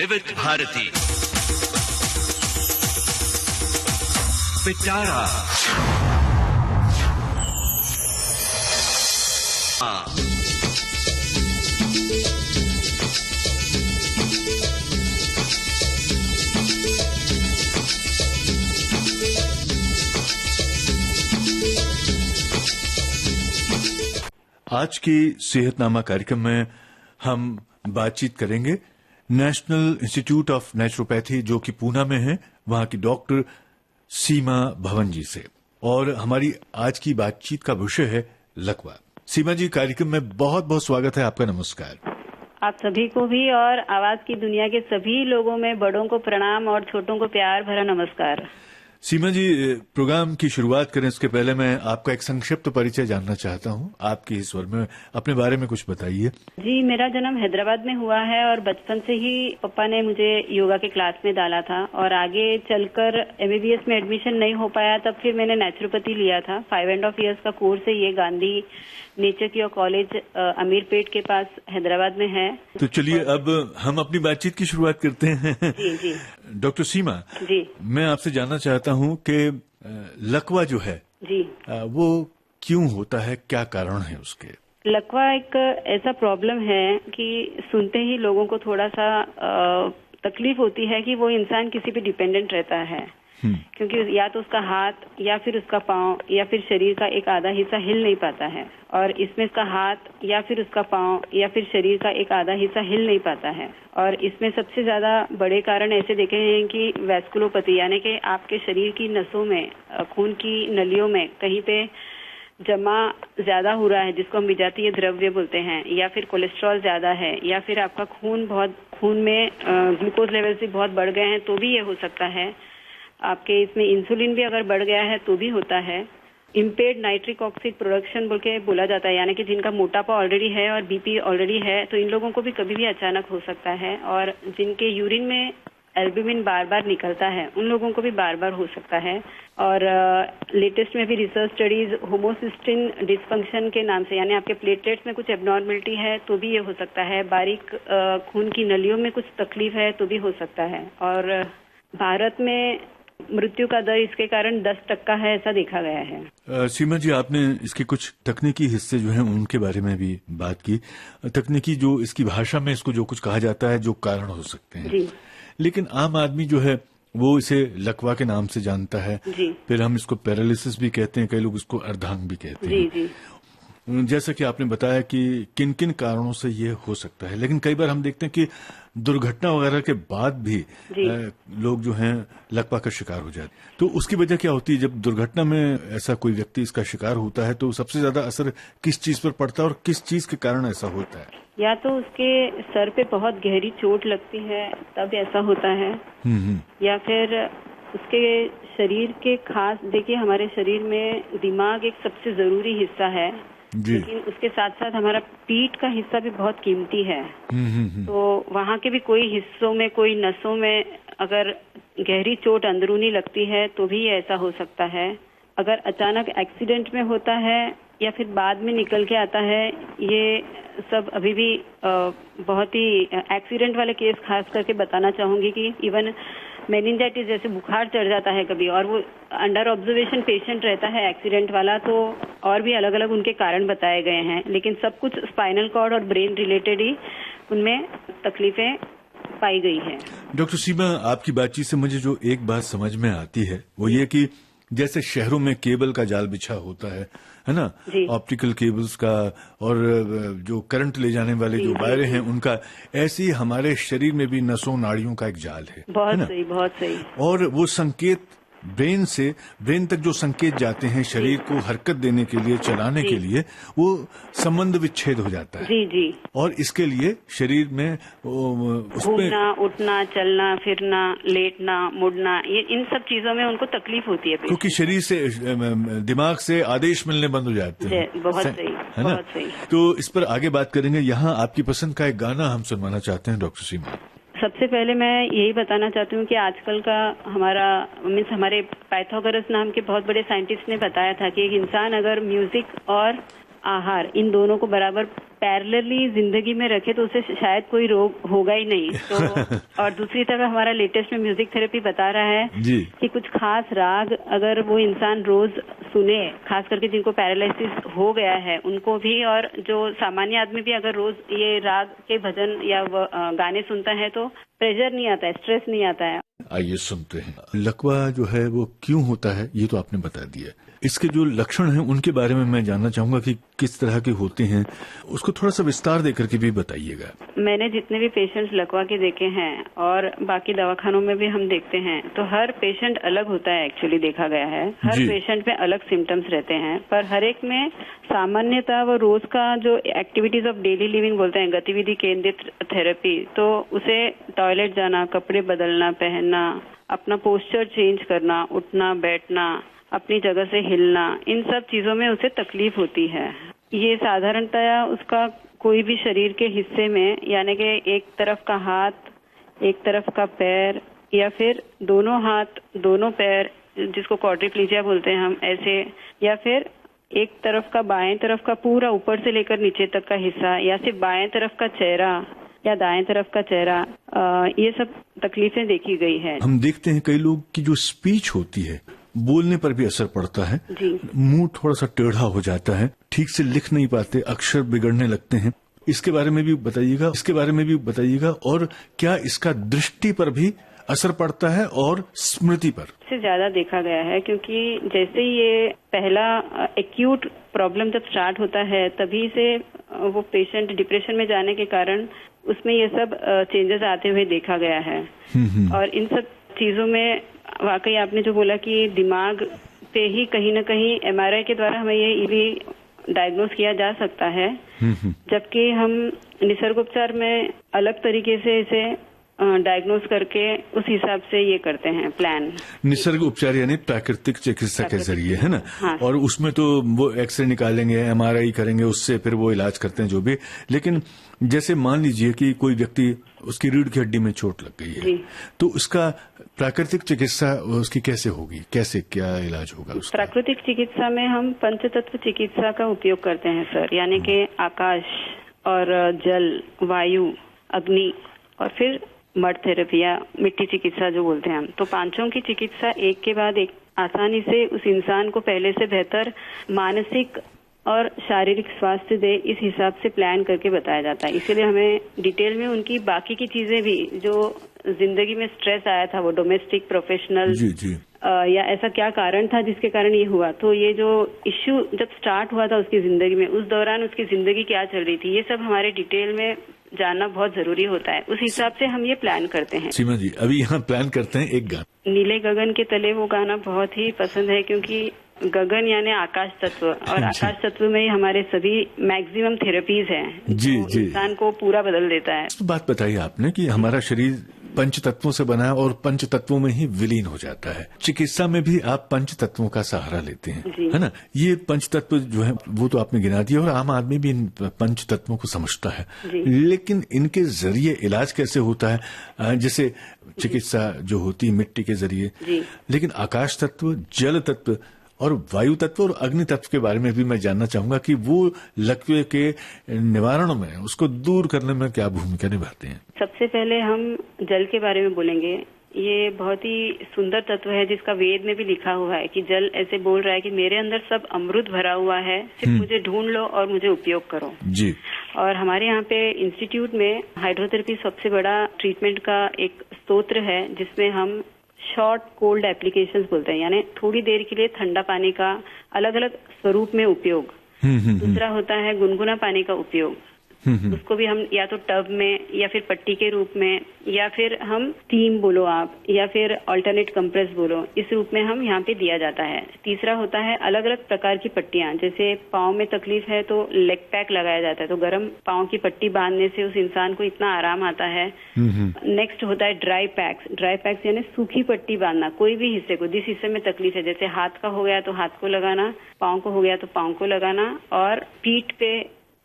विविध भारती पिटारा आज की सेहतनामा कार्यक्रम में हम बातचीत करेंगे नेशनल इंस्टीट्यूट ऑफ नेचुरोपैथी जो कि पूना में है, वहां की डॉक्टर सीमा भवन जी से। और हमारी आज की बातचीत का विषय है लकवा। सीमा जी, कार्यक्रम में बहुत बहुत स्वागत है आपका। नमस्कार। आप सभी को भी और आवाज की दुनिया के सभी लोगों में बड़ों को प्रणाम और छोटों को प्यार भरा नमस्कार। सीमा जी, प्रोग्राम की शुरुआत करें उसके पहले मैं आपका एक संक्षिप्त परिचय जानना चाहता हूं। आपके इस स्वर में अपने बारे में कुछ बताइए। जी, मेरा जन्म हैदराबाद में हुआ है और बचपन से ही पापा ने मुझे योगा के क्लास में डाला था और आगे चलकर एमबीबीएस में एडमिशन नहीं हो पाया, तब फिर मैंने नेचुरोपैथी लिया था। 5.5 years का कोर्स है ये, Gandhi nature cure college Ameerpet के पास हैदराबाद में है। तो चलिए अब हम अपनी बातचीत की शुरुआत करते हैं। जी जी डॉक्टर सीमा जी, मैं आपसे जानना चाहता हूं कि लकवा जो है जी वो क्यों होता है, क्या कारण है उसके? लकवा एक ऐसा प्रॉब्लम है कि सुनते ही लोगों को थोड़ा सा तकलीफ होती है कि वो इंसान किसी पे डिपेंडेंट रहता है, क्योंकि या तो उसका हाथ या फिर उसका पाँव या फिर शरीर का एक आधा हिस्सा हिल नहीं पाता है, और इसमें उसका हाथ या फिर उसका पाँव या फिर शरीर का एक आधा हिस्सा हिल नहीं पाता है। और इसमें सबसे ज्यादा बड़े कारण ऐसे देखे हैं कि वैस्कुलोपैथी, यानी कि आपके शरीर की नसों में, खून की नलियों में कहीं पे जमा ज्यादा हो रहा है, जिसको हम विजातीय द्रव्य बोलते हैं, या फिर कोलेस्ट्रॉल ज्यादा है, या फिर आपका खून में ग्लूकोज लेवल से बहुत बढ़ गए हैं तो भी ये हो सकता है। आपके इसमें इंसुलिन भी अगर बढ़ गया है तो भी होता है। इम्पेयर्ड नाइट्रिक ऑक्साइड प्रोडक्शन बोल के बोला जाता है, यानी कि जिनका मोटापा ऑलरेडी है और बीपी ऑलरेडी है, तो इन लोगों को भी कभी भी अचानक हो सकता है। और जिनके यूरिन में एल्ब्यूमिन बार बार निकलता है उन लोगों को भी बार बार हो सकता है। और लेटेस्ट में भी रिसर्च स्टडीज होमोसिस्टिन डिसफंक्शन के नाम से, यानी आपके प्लेटलेट्स में कुछ एबनॉर्मलिटी है तो भी ये हो सकता है। बारीक खून की नलियों में कुछ तकलीफ है तो भी हो सकता है। और भारत में मृत्यु का दर इसके कारण 10% है, ऐसा देखा गया है। सीमा जी, आपने इसके कुछ तकनीकी हिस्से जो हैं उनके बारे में भी बात की। तकनीकी जो इसकी भाषा में इसको जो कुछ कहा जाता है, जो कारण हो सकते हैं जी। लेकिन आम आदमी जो है वो इसे लकवा के नाम से जानता है। जी। फिर हम इसको पैरालिसिस भी कहते हैं, कई लोग इसको अर्धांग भी कहते हैं। जी। जैसा कि आपने बताया कि किन किन कारणों से ये हो सकता है, लेकिन कई बार हम देखते हैं कि दुर्घटना वगैरह के बाद भी लोग जो हैं लकवा का शिकार हो जाते हैं। तो उसकी वजह क्या होती है? जब दुर्घटना में ऐसा कोई व्यक्ति इसका शिकार होता है तो सबसे ज्यादा असर किस चीज पर पड़ता है और किस चीज के कारण ऐसा होता है? या तो उसके सर पे बहुत गहरी चोट लगती है तब ऐसा होता है, या फिर उसके शरीर के खास, देखिए हमारे शरीर में दिमाग एक सबसे जरूरी हिस्सा है, लेकिन उसके साथ साथ हमारा पीठ का हिस्सा भी बहुत कीमती है। तो वहाँ के भी कोई हिस्सों में, कोई नसों में अगर गहरी चोट अंदरूनी लगती है तो भी ऐसा हो सकता है। अगर अचानक एक्सीडेंट में होता है या फिर बाद में निकल के आता है, ये सब अभी भी बहुत ही एक्सीडेंट वाले केस खास करके बताना चाहूंगी कि इवन मेनिंजाइटिस जैसे बुखार चढ़ जाता है कभी, और वो अंडर ऑब्जर्वेशन पेशेंट रहता है एक्सीडेंट वाला, तो और भी अलग अलग उनके कारण बताए गए हैं, लेकिन सब कुछ स्पाइनल कॉर्ड और ब्रेन रिलेटेड ही उनमें तकलीफें पाई गई है। डॉक्टर सीमा, आपकी बातचीत से मुझे जो एक बात समझ में आती है वो ये कि जैसे शहरों में केबल का जाल बिछा होता है ना, ऑप्टिकल केबल्स का, और जो करंट ले जाने वाले जो वायरें हैं उनका, ऐसे ही हमारे शरीर में भी नसों नाड़ियों का एक जाल है। बहुत सही, बहुत सही। और वो संकेत ब्रेन तक जो संकेत जाते हैं शरीर को हरकत देने के लिए, चलाने के लिए, वो संबंध विच्छेद हो जाता है। जी। और इसके लिए शरीर में घूमना, उठना, चलना फिरना, लेटना, मुड़ना, ये इन सब चीजों में उनको तकलीफ होती है, क्योंकि शरीर से, दिमाग से आदेश मिलने बंद हो जाते हैं। बहुत सही, है ना? बहुत सही। तो इस पर आगे बात करेंगे। यहाँ आपकी पसंद का एक गाना हम सुनवाना चाहते हैं डॉक्टर सीमा। सबसे पहले मैं यही बताना चाहती हूँ कि आजकल का हमारे पाइथागोरस नाम के बहुत बड़े साइंटिस्ट ने बताया था कि एक इंसान अगर म्यूजिक और आहार, इन दोनों को बराबर पैरेलली जिंदगी में रखे तो उसे शायद कोई रोग होगा ही नहीं। तो और दूसरी तरफ हमारा लेटेस्ट में म्यूजिक थेरेपी बता रहा है जी। कि कुछ खास राग अगर वो इंसान रोज सुने, खास करके जिनको पैरालिसिस हो गया है उनको भी, और जो सामान्य आदमी भी अगर रोज ये राग के भजन या गाने सुनता है तो प्रेशर नहीं आता है, स्ट्रेस नहीं आता है। आइए सुनते हैं। लकवा जो है वो क्यों होता है ये तो आपने बता दिया, इसके जो लक्षण हैं उनके बारे में मैं जानना चाहूंगा कि किस तरह के होते हैं, उसको थोड़ा सा विस्तार देकर के भी बताइएगा। मैंने जितने भी पेशेंट्स लकवा के देखे हैं और बाकी दवाखानों में भी हम देखते हैं तो हर पेशेंट अलग होता है। एक्चुअली देखा गया है हर पेशेंट में अलग सिम्टम्स रहते हैं, पर हर एक में सामान्यतः वो रोज का जो एक्टिविटीज ऑफ डेली लिविंग बोलते हैं, गतिविधि केंद्रित थेरेपी, तो उसे टॉयलेट जाना, कपड़े बदलना, पहनना, अपना पोस्चर चेंज करना, उठना बैठना, अपनी जगह से हिलना, इन सब चीजों में उसे तकलीफ होती है। ये साधारणतया उसका कोई भी शरीर के हिस्से में, यानी कि एक तरफ का हाथ, एक तरफ का पैर, या फिर दोनों हाथ दोनों पैर, जिसको क्वाड्रिप्लीजिया बोलते हैं हम, ऐसे, या फिर एक तरफ का बाएं तरफ का पूरा ऊपर से लेकर नीचे तक का हिस्सा, या फिर बाएं तरफ का चेहरा या दाएं तरफ का चेहरा, ये सब तकलीफें देखी गई है। हम देखते हैं कई लोग की जो स्पीच होती है, बोलने पर भी असर पड़ता है, मुंह थोड़ा सा टेढ़ा हो जाता है, ठीक से लिख नहीं पाते, अक्षर बिगड़ने लगते हैं। इसके बारे में भी बताइएगा, और क्या इसका दृष्टि पर भी असर पड़ता है और स्मृति पर? से ज्यादा देखा गया है, क्योंकि जैसे ही ये पहला एक्यूट प्रॉब्लम जब स्टार्ट होता है तभी से वो पेशेंट डिप्रेशन में जाने के कारण उसमें ये सब चेंजेस आते हुए देखा गया है। और इन सब चीजों में वाकई आपने जो बोला कि दिमाग पे ही कहीं न कहीं एमआरआई के द्वारा हमें ये भी डायग्नोज किया जा सकता है, जबकि हम निसर्गोपचार में अलग तरीके से इसे डायग्नोज करके उस हिसाब से ये करते हैं प्लान। निसर्ग उपचार यानी प्राकृतिक चिकित्सा के जरिए, है ना? हाँ। और उसमें तो वो एक्सरे निकालेंगे, एमआरआई करेंगे, उससे फिर वो इलाज करते हैं जो भी। लेकिन जैसे मान लीजिए कि कोई व्यक्ति, उसकी रीढ़ की हड्डी में चोट लग गई है, तो उसका प्राकृतिक चिकित्सा उसकी कैसे होगी, कैसे क्या इलाज होगा उसका? प्राकृतिक चिकित्सा में हम पंचतत्व चिकित्सा का उपयोग करते हैं सर, यानी कि आकाश और जल, वायु, अग्नि और फिर मड थेरेपी या मिट्टी चिकित्सा जो बोलते हैं हम। तो पांचों की चिकित्सा एक के बाद एक आसानी से उस इंसान को पहले से बेहतर मानसिक और शारीरिक स्वास्थ्य दे, इस हिसाब से प्लान करके बताया जाता है। इसीलिए हमें डिटेल में उनकी बाकी की चीजें भी, जो जिंदगी में स्ट्रेस आया था, वो डोमेस्टिक, प्रोफेशनल, या ऐसा क्या कारण था जिसके कारण ये हुआ, तो ये जो इश्यू जब स्टार्ट हुआ था उसकी जिंदगी में, उस दौरान उसकी जिंदगी क्या चल रही थी, ये सब हमारे डिटेल में जानना बहुत जरूरी होता है। उस हिसाब से हम ये प्लान करते हैं। सीमा जी, अभी यहाँ प्लान करते हैं एक गाना, नीले गगन के तले, वो गाना बहुत ही पसंद है, क्योंकि गगन यानी आकाश तत्व, और आकाश तत्व में ही हमारे सभी मैक्सिमम थेरेपीज हैं जो इंसान को पूरा बदल देता है। बात बताइए आपने कि हमारा शरीर पंच तत्वों से बना है और पंच तत्वों में ही विलीन हो जाता है। चिकित्सा में भी आप पंच तत्वों का सहारा लेते हैं, है ना? ये पंच तत्व जो है वो तो आपने गिना दिया और आम आदमी भी इन पंच तत्वों को समझता है, लेकिन इनके जरिए इलाज कैसे होता है? जैसे चिकित्सा जो होती है मिट्टी के जरिए, लेकिन आकाश तत्व, जल तत्व और वायु तत्व और अग्नि तत्व के बारे में भी मैं जानना चाहूंगा कि वो लकवे के निवारण में, उसको दूर करने में क्या भूमिका निभाते हैं? सबसे पहले हम जल के बारे में बोलेंगे। ये बहुत ही सुंदर तत्व है जिसका वेद में भी लिखा हुआ है कि जल ऐसे बोल रहा है कि मेरे अंदर सब अमृत भरा हुआ है, सिर्फ मुझे ढूंढ लो और मुझे उपयोग करो। जी। और हमारे यहाँ पे इंस्टीट्यूट में हाइड्रोथेरेपी सबसे बड़ा ट्रीटमेंट का एक स्तोत्र है, जिसमें हम शॉर्ट कोल्ड एप्लीकेशंस बोलते हैं, यानी थोड़ी देर के लिए ठंडा पानी का अलग अलग स्वरूप में उपयोग। दूसरा होता है गुनगुना पानी का उपयोग, उसको भी हम या तो टब में या फिर पट्टी के रूप में, या फिर हम स्टीम बोलो आप, या फिर अल्टरनेट कंप्रेस बोलो, इस रूप में हम यहाँ पे दिया जाता है। तीसरा होता है अलग अलग प्रकार की पट्टियां, जैसे पाँव में तकलीफ है तो लेग पैक लगाया जाता है, तो गर्म पाँव की पट्टी बांधने से उस इंसान को इतना आराम आता है। नेक्स्ट होता है ड्राई पैक्स यानी सूखी पट्टी बांधना, कोई भी हिस्से को, जिस हिस्से में तकलीफ है, जैसे हाथ का हो गया तो हाथ को लगाना, पाँव को हो गया तो पाँव को लगाना, और पीठ पे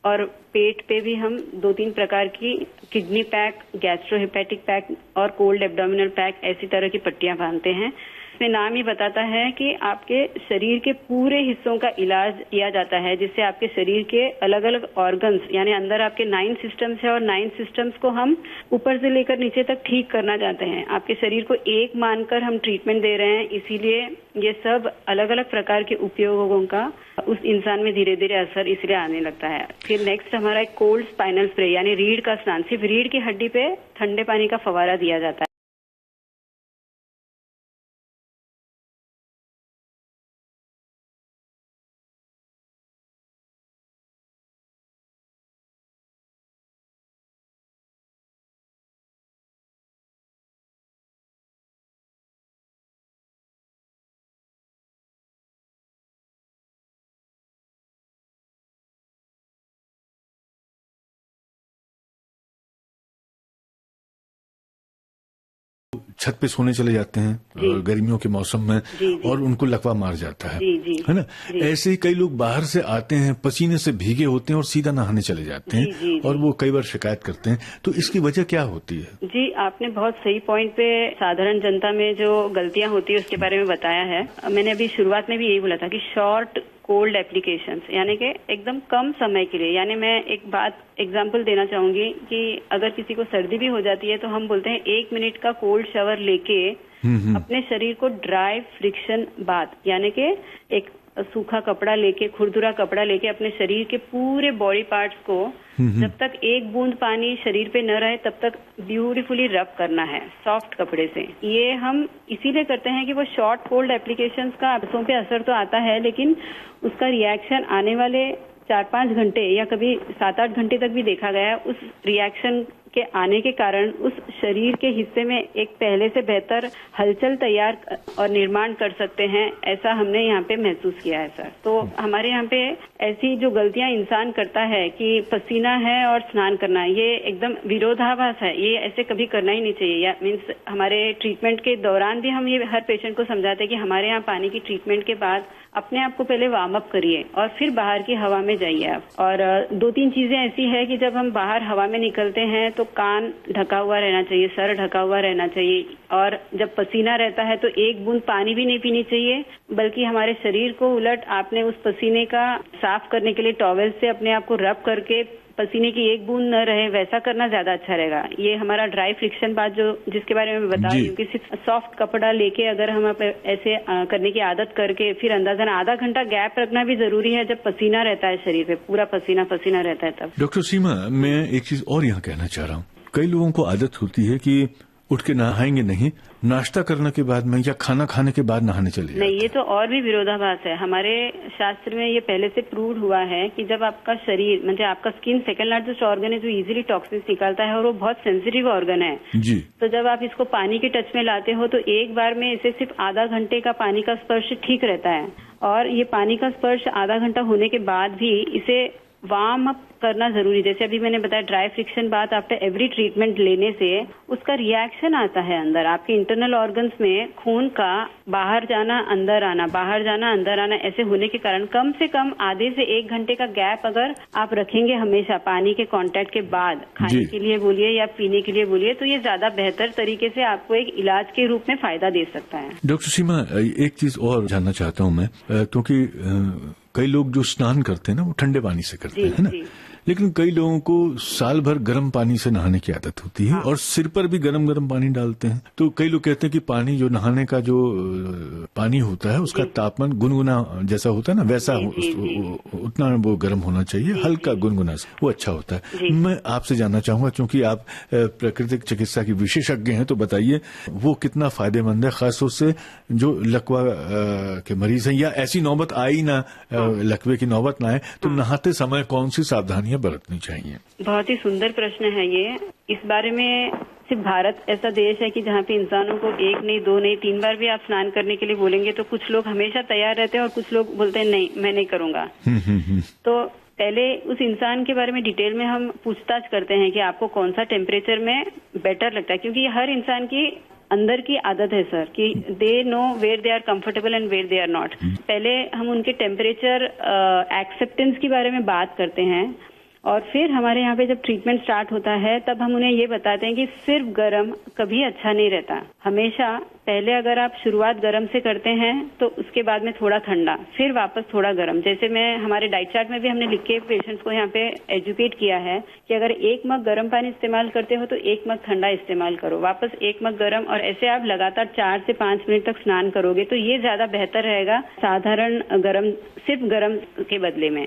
और पेट पे भी हम 2-3 प्रकार की किडनी पैक, गैस्ट्रोहिपैटिक पैक और कोल्ड एब्डोमिनल पैक, ऐसी तरह की पट्टियां बांधते हैं। इसमें नाम ही बताता है कि आपके शरीर के पूरे हिस्सों का इलाज किया जाता है, जिससे आपके शरीर के अलग अलग ऑर्गन्स, यानी अंदर आपके 9 सिस्टम्स है और 9 सिस्टम्स को हम ऊपर से लेकर नीचे तक ठीक करना चाहते हैं। आपके शरीर को एक मानकर हम ट्रीटमेंट दे रहे हैं, इसीलिए ये सब अलग अलग प्रकार के उपयोगों का उस इंसान में धीरे धीरे असर इसलिए आने लगता है। फिर नेक्स्ट हमारा एक कोल्ड स्पाइनल स्प्रे, यानी रीढ़ का स्नान, सिर्फ रीढ़ की हड्डी पे ठंडे पानी का फवारा दिया जाता है। छत पे सोने चले जाते हैं और गर्मियों के मौसम में और उनको लकवा मार जाता है, है ना। ऐसे ही कई लोग बाहर से आते हैं, पसीने से भीगे होते हैं और सीधा नहाने चले जाते हैं और वो कई बार शिकायत करते हैं। तो इसकी वजह क्या होती है? जी, आपने बहुत सही पॉइंट पे साधारण जनता में जो गलतियां होती है उसके बारे में बताया है। मैंने अभी शुरुआत में भी यही बोला था कि शॉर्ट कोल्ड एप्लीकेशंस, यानी कि एकदम कम समय के लिए। यानी मैं एक बात एग्जांपल देना चाहूंगी कि अगर किसी को सर्दी भी हो जाती है तो हम बोलते हैं 1 मिनट का कोल्ड शावर लेके अपने शरीर को ड्राई फ्रिक्शन बाथ, यानी कि एक सूखा कपड़ा लेके, खुरदुरा कपड़ा लेके अपने शरीर के पूरे बॉडी पार्ट्स को जब तक एक बूंद पानी शरीर पे न रहे तब तक ब्यूटीफुली रब करना है सॉफ्ट कपड़े से। ये हम इसीलिए करते हैं कि वो शॉर्ट कोल्ड एप्लीकेशंस का आंखों पे असर तो आता है, लेकिन उसका रिएक्शन आने वाले 4-5 घंटे या कभी 7-8 घंटे तक भी देखा गया है। उस रिएक्शन के आने के कारण उस शरीर के हिस्से में एक पहले से बेहतर हलचल तैयार और निर्माण कर सकते हैं, ऐसा हमने यहाँ पे महसूस किया है सर। तो हमारे यहाँ पे ऐसी जो गलतियां इंसान करता है कि पसीना है और स्नान करना, ये एकदम विरोधाभास है, ये ऐसे कभी करना ही नहीं चाहिए। या मीन्स हमारे ट्रीटमेंट के दौरान भी हम ये हर पेशेंट को समझाते हैं कि हमारे यहाँ पानी की ट्रीटमेंट के बाद अपने आप को पहले वार्म अप करिए और फिर बाहर की हवा में जाइए आप। और 2-3 चीजें ऐसी है कि जब हम बाहर हवा में निकलते हैं तो कान ढका हुआ रहना चाहिए, सर ढका हुआ रहना चाहिए, और जब पसीना रहता है तो एक बूंद पानी भी नहीं पीनी चाहिए, बल्कि हमारे शरीर को उलट आपने उस पसीने का साफ करने के लिए टॉवेल से अपने आप को रब करके पसीने की एक बूंद न रहे वैसा करना ज्यादा अच्छा रहेगा। ये हमारा ड्राई फ्रिक्शन बात जो जिसके बारे में मैं बता रही हूँ कि सिर्फ सॉफ्ट कपड़ा लेके अगर हम ऐसे करने की आदत करके फिर अंदाजन आधा घंटा गैप रखना भी जरूरी है जब पसीना रहता है शरीर पे, पूरा पसीना पसीना रहता है तब। डॉक्टर सीमा, मैं एक चीज और यहाँ कहना चाह रहा हूँ, कई लोगों को आदत होती है कि उठ के नहाएंगे नहीं, नाश्ता करने के बाद में या खाना खाने के बाद नहाने चले जाते। नहीं, ये तो और भी विरोधाभास है। हमारे शास्त्र में ये पहले से प्रूव हुआ है कि जब आपका शरीर म्हणजे आपका स्किन सेकंड लार्जेस्ट ऑर्गन है जो इजीली टॉक्सिन्स निकालता है और वो बहुत सेंसिटिव ऑर्गन है जी। तो जब आप इसको पानी के टच में लाते हो तो एक बार में इसे सिर्फ आधा घंटे का पानी का स्पर्श ठीक रहता है, और ये पानी का स्पर्श आधा घंटा होने के बाद भी इसे वार्म अप करना जरूरी। जैसे अभी मैंने बताया ड्राई फ्रिक्शन बात आफ्टर एवरी ट्रीटमेंट लेने से उसका रिएक्शन आता है अंदर आपके इंटरनल ऑर्गन्स में, खून का बाहर जाना अंदर आना, बाहर जाना अंदर आना, ऐसे होने के कारण कम से कम आधे से 1 घंटे का गैप अगर आप रखेंगे हमेशा पानी के कांटेक्ट के बाद, खाने के लिए बोलिए या पीने के लिए बोलिए, तो ये ज्यादा बेहतर तरीके से आपको एक इलाज के रूप में फायदा दे सकता है। डॉक्टर सीमा, एक चीज और जानना चाहता हूँ मैं, क्योंकि कई लोग जो स्नान करते हैं ना वो ठंडे पानी से करते हैं ना, लेकिन कई लोगों को साल भर गर्म पानी से नहाने की आदत होती है और सिर पर भी गरम गरम पानी डालते हैं। तो कई लोग कहते हैं कि पानी जो नहाने का जो पानी होता है उसका तापमान गुनगुना जैसा होता है ना, वैसा उतना वो गर्म होना चाहिए, हल्का गुनगुना वो अच्छा होता है। मैं आपसे जानना चाहूंगा, क्योंकि आप प्राकृतिक चिकित्सा की विशेषज्ञ हैं, तो बताइए वो कितना फायदेमंद है, खासतौर से जो लकवा के मरीज हैं या ऐसी नौबत आई ना, लकवे की नौबत ना आए, तो नहाते समय कौन सी सावधानियां बरतनी चाहिए? बहुत ही सुंदर प्रश्न है ये। इस बारे में सिर्फ भारत ऐसा देश है कि जहाँ पे इंसानों को 1 नहीं 2 नहीं 3 बार भी आप स्नान करने के लिए बोलेंगे तो कुछ लोग हमेशा तैयार रहते हैं और कुछ लोग बोलते हैं नहीं मैं नहीं करूंगा। तो पहले उस इंसान के बारे में डिटेल में हम पूछताछ करते हैं कि आपको कौन सा टेम्परेचर में बेटर लगता है, क्योंकि हर इंसान की अंदर की आदत है सर कि they know where they are comfortable and where they are not. पहले हम उनके टेम्परेचर एक्सेप्टेंस के बारे में बात करते हैं और फिर हमारे यहाँ पे जब ट्रीटमेंट स्टार्ट होता है तब हम उन्हें ये बताते हैं कि सिर्फ गर्म कभी अच्छा नहीं रहता, हमेशा पहले अगर आप शुरुआत गर्म से करते हैं तो उसके बाद में थोड़ा ठंडा, फिर वापस थोड़ा गर्म। जैसे मैं हमारे डाइट चार्ट में भी हमने लिख के पेशेंट्स को यहाँ पे एजुकेट किया है कि अगर 1 मग गर्म पानी इस्तेमाल करते हो तो 1 मग ठंडा इस्तेमाल करो, वापस 1 मग गर्म, और ऐसे आप लगातार 4 से 5 मिनट तक स्नान करोगे तो ये ज्यादा बेहतर रहेगा साधारण गर्म, सिर्फ गर्म के बदले में।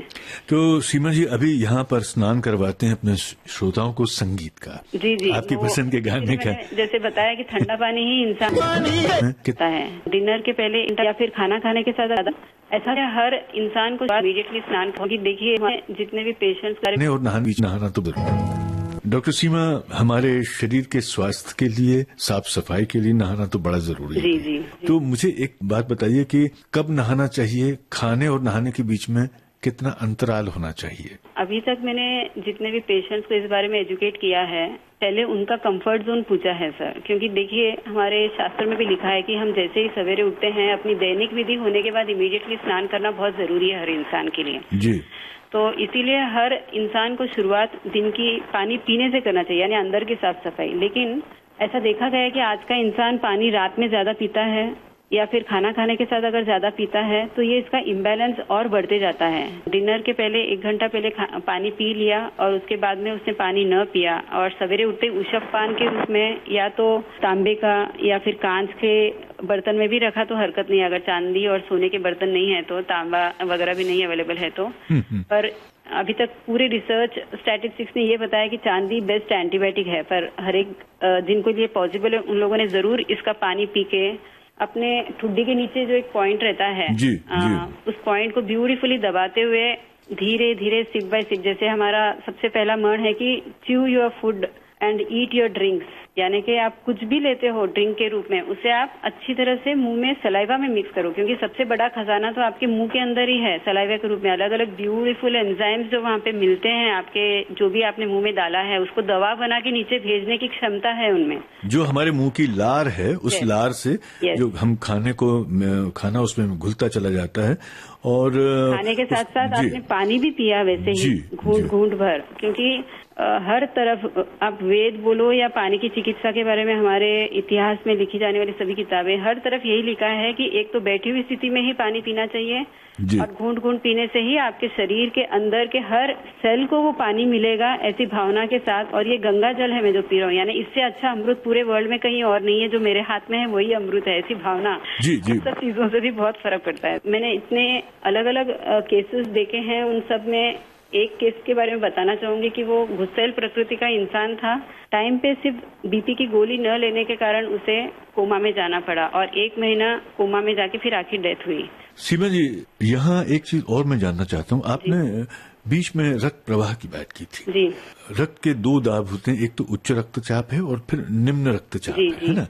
तो सीमा जी, अभी यहाँ पर स्नान करवाते हैं अपने श्रोताओं को संगीत का। जी जी, आपकी पसंद के गाने का। जैसे बताया कि ठंडा पानी ही इंसान होता है डिनर के पहले या फिर खाना खाने के साथ। ऐसा है हर इंसान को इमीडिएटली स्नान, क्योंकि देखिए जितने भी पेशेंट्स और नहाना तो जरूरी। डॉक्टर सीमा, हमारे शरीर के स्वास्थ्य के लिए, साफ सफाई के लिए नहाना तो बड़ा जरूरी है। जी जी। तो मुझे एक बात बताइए कि कब नहाना चाहिए, खाने और नहाने के बीच में कितना अंतराल होना चाहिए? अभी तक मैंने जितने भी पेशेंट्स को इस बारे में एजुकेट किया है, पहले उनका कंफर्ट जोन पूछा है सर, क्योंकि देखिए हमारे शास्त्र में भी लिखा है कि हम जैसे ही सवेरे उठते हैं अपनी दैनिक विधि होने के बाद इमीडिएटली स्नान करना बहुत जरूरी है हर इंसान के लिए जी। तो इसीलिए हर इंसान को शुरुआत दिन की पानी पीने से करना चाहिए, यानी अंदर की साफ सफाई। लेकिन ऐसा देखा गया है कि आज का इंसान पानी रात में ज्यादा पीता है या फिर खाना खाने के साथ अगर ज्यादा पीता है तो ये इसका इम्बैलेंस और बढ़ते जाता है। डिनर के पहले 1 घंटा पहले पानी पी लिया और उसके बाद में उसने पानी न पिया और सवेरे उठते ऊषभ पान के रूप में या तो तांबे का या फिर कांच के बर्तन में भी रखा तो हरकत नहीं, अगर चांदी और सोने के बर्तन नहीं है तो, तांबा वगैरह भी नहीं अवेलेबल है तो। पर अभी तक पूरे रिसर्च स्टैटिस्टिक्स ने ये बताया कि चांदी बेस्ट एंटीबायोटिक है, पर हर एक जिनको लिए पॉसिबल है उन लोगों ने जरूर इसका पानी पी के अपने ठुड्डी के नीचे जो एक पॉइंट रहता है जी। उस पॉइंट को ब्यूटीफुली दबाते हुए धीरे धीरे सिप बाय सिप, जैसे हमारा सबसे पहला मर्न है कि chew your food and eat your drinks, यानी कि आप कुछ भी लेते हो ड्रिंक के रूप में उसे आप अच्छी तरह से मुंह में सलाइवा में मिक्स करो, क्योंकि सबसे बड़ा खजाना तो आपके मुंह के अंदर ही है। सलाइवा के रूप में अलग अलग ब्यूटीफुल एंजाइम्स जो वहाँ पे मिलते हैं, आपके जो भी आपने मुंह में डाला है उसको दवा बना के नीचे भेजने की क्षमता है उनमें। जो हमारे मुंह की लार है उस लार से जो हम खाना उसमें घुलता चला जाता है, और खाने के साथ साथ आपने पानी भी पिया वैसे ही घूंट भर, क्योंकि हर तरफ आप वेद बोलो या पानी की चिकित्सा के बारे में हमारे इतिहास में लिखी जाने वाली सभी किताबें, हर तरफ यही लिखा है कि एक तो बैठी हुई स्थिति में ही पानी पीना चाहिए और घूंट पीने से ही आपके शरीर के अंदर के हर सेल को वो पानी मिलेगा, ऐसी भावना के साथ। और ये गंगा जल है मैं जो पी रहा हूँ, यानी इससे अच्छा अमृत पूरे वर्ल्ड में कहीं और नहीं है, जो मेरे हाथ में है वही अमृत है, ऐसी भावना। सब चीजों से भी बहुत फर्क पड़ता है। मैंने इतने अलग अलग केसेस देखे हैं, उन सब में एक केस के बारे में बताना चाहूंगी कि वो गुस्सैल प्रकृति का इंसान था। टाइम पे सिर्फ बीपी की गोली न लेने के कारण उसे कोमा में जाना पड़ा और 1 महीना कोमा में जाके फिर आखिर डेथ हुई। सीमा जी, यहाँ एक चीज और मैं जानना चाहता हूँ, आपने बीच में रक्त प्रवाह की बात की थी। जी। रक्त के 2 दाब होते हैं, एक तो उच्च रक्तचाप है और फिर निम्न रक्तचाप है ना?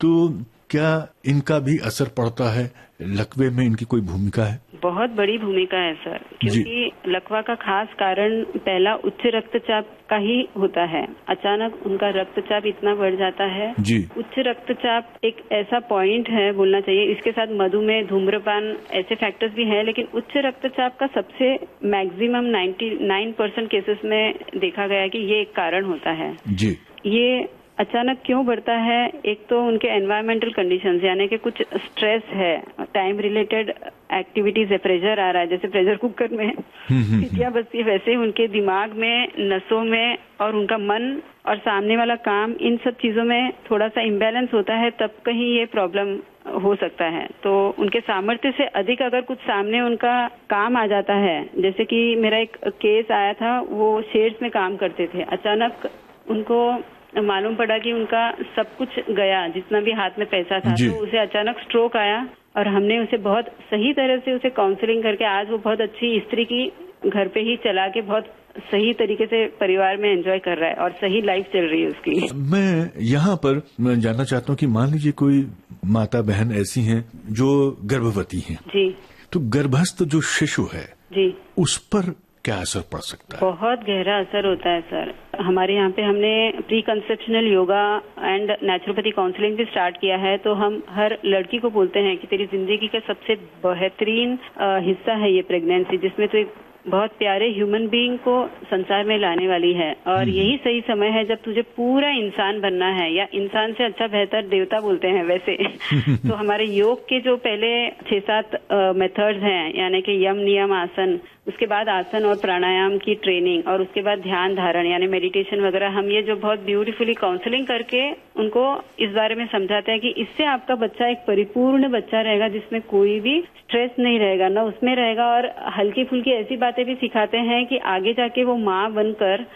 तो क्या इनका भी असर पड़ता है? लकवे में इनकी कोई भूमिका है? बहुत बड़ी भूमिका है सर, क्योंकि लकवा का खास कारण पहला उच्च रक्तचाप का ही होता है। अचानक उनका रक्तचाप इतना बढ़ जाता है। उच्च रक्तचाप एक ऐसा पॉइंट है, बोलना चाहिए, इसके साथ मधुमेह, धूम्रपान ऐसे फैक्टर्स भी हैं, लेकिन उच्च रक्तचाप का सबसे मैक्सिमम 99% केसेस में देखा गया है कि ये एक कारण होता है। जी। ये अचानक क्यों बढ़ता है? एक तो उनके एनवायरमेंटल कंडीशंस, यानी कि कुछ स्ट्रेस है, टाइम रिलेटेड एक्टिविटीज है, प्रेशर आ रहा है, जैसे प्रेशर कुकर में सीटियां बजती है, वैसे ही उनके दिमाग में, नसों में और उनका मन और सामने वाला काम, इन सब चीजों में थोड़ा सा इम्बैलेंस होता है, तब कहीं ये प्रॉब्लम हो सकता है। तो उनके सामर्थ्य से अधिक अगर कुछ सामने उनका काम आ जाता है, जैसे कि मेरा एक केस आया था, वो शेड्स में काम करते थे, अचानक उनको मालूम पड़ा कि उनका सब कुछ गया, जितना भी हाथ में पैसा था, तो उसे अचानक स्ट्रोक आया और हमने उसे बहुत सही तरह से उसे काउंसलिंग करके आज वो बहुत अच्छी स्त्री की घर पे ही चला के बहुत सही तरीके से परिवार में एंजॉय कर रहा है और सही लाइफ चल रही है उसकी। मैं यहाँ पर जानना चाहता हूँ कि मान लीजिए कोई माता बहन ऐसी हैं जो गर्भवती हैं, जी, तो गर्भस्थ जो शिशु है, जी, उस पर क्या असर पड़ सकता है? बहुत गहरा असर होता है सर। हमारे यहाँ पे हमने pre conceptional yoga and naturopathy counselling भी स्टार्ट किया है, तो हम हर लड़की को बोलते हैं कि तेरी जिंदगी का सबसे बेहतरीन हिस्सा है ये प्रेगनेंसी, जिसमें तो एक बहुत प्यारे ह्यूमन बीइंग को संसार में लाने वाली है और यही सही समय है जब तुझे पूरा इंसान बनना है, या इंसान से अच्छा बेहतर देवता बोलते हैं वैसे। तो हमारे योग के जो पहले 6-7 मेथड्स हैं, यानी कि यम नियम आसन, उसके बाद आसन और प्राणायाम की ट्रेनिंग, और उसके बाद ध्यान धारण यानी मेडिटेशन वगैरह, हम ये जो बहुत ब्यूटीफुली काउंसलिंग करके उनको इस बारे में समझाते हैं कि इससे आपका बच्चा एक परिपूर्ण बच्चा रहेगा जिसमें कोई भी स्ट्रेस नहीं रहेगा, ना उसमें रहेगा, और हल्की फुल्की ऐसी बातें भी सिखाते हैं कि आगे जाके वो माँ बनकर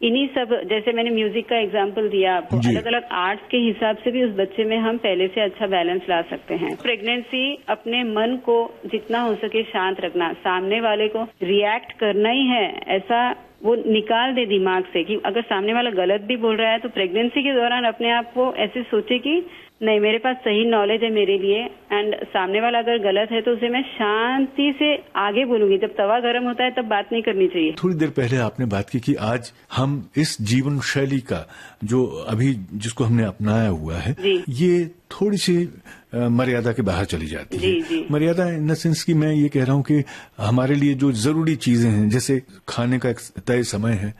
इन्हीं सब, जैसे मैंने म्यूजिक का एग्जांपल दिया आपको, अलग अलग आर्ट्स के हिसाब से भी उस बच्चे में हम पहले से अच्छा बैलेंस ला सकते हैं। प्रेगनेंसी अपने मन को जितना हो सके शांत रखना, सामने वाले को रिएक्ट करना ही है ऐसा वो निकाल दे दिमाग से कि अगर सामने वाला गलत भी बोल रहा है तो प्रेगनेंसी के दौरान अपने आप को ऐसे सोचे कि नहीं, मेरे पास सही नॉलेज है मेरे लिए, एंड सामने वाला अगर गलत है तो उसे मैं शांति से आगे बोलूंगी। जब तवा गर्म होता है तब बात नहीं करनी चाहिए। थोड़ी देर पहले आपने बात की कि आज हम इस जीवन शैली का जो अभी जिसको हमने अपनाया हुआ है, ये थोड़ी सी मर्यादा के बाहर चली जाती है। मर्यादा इन द सेंस की मैं ये कह रहा हूँ कि हमारे लिए जो जरूरी चीजें हैं, जैसे खाने का एक तय समय है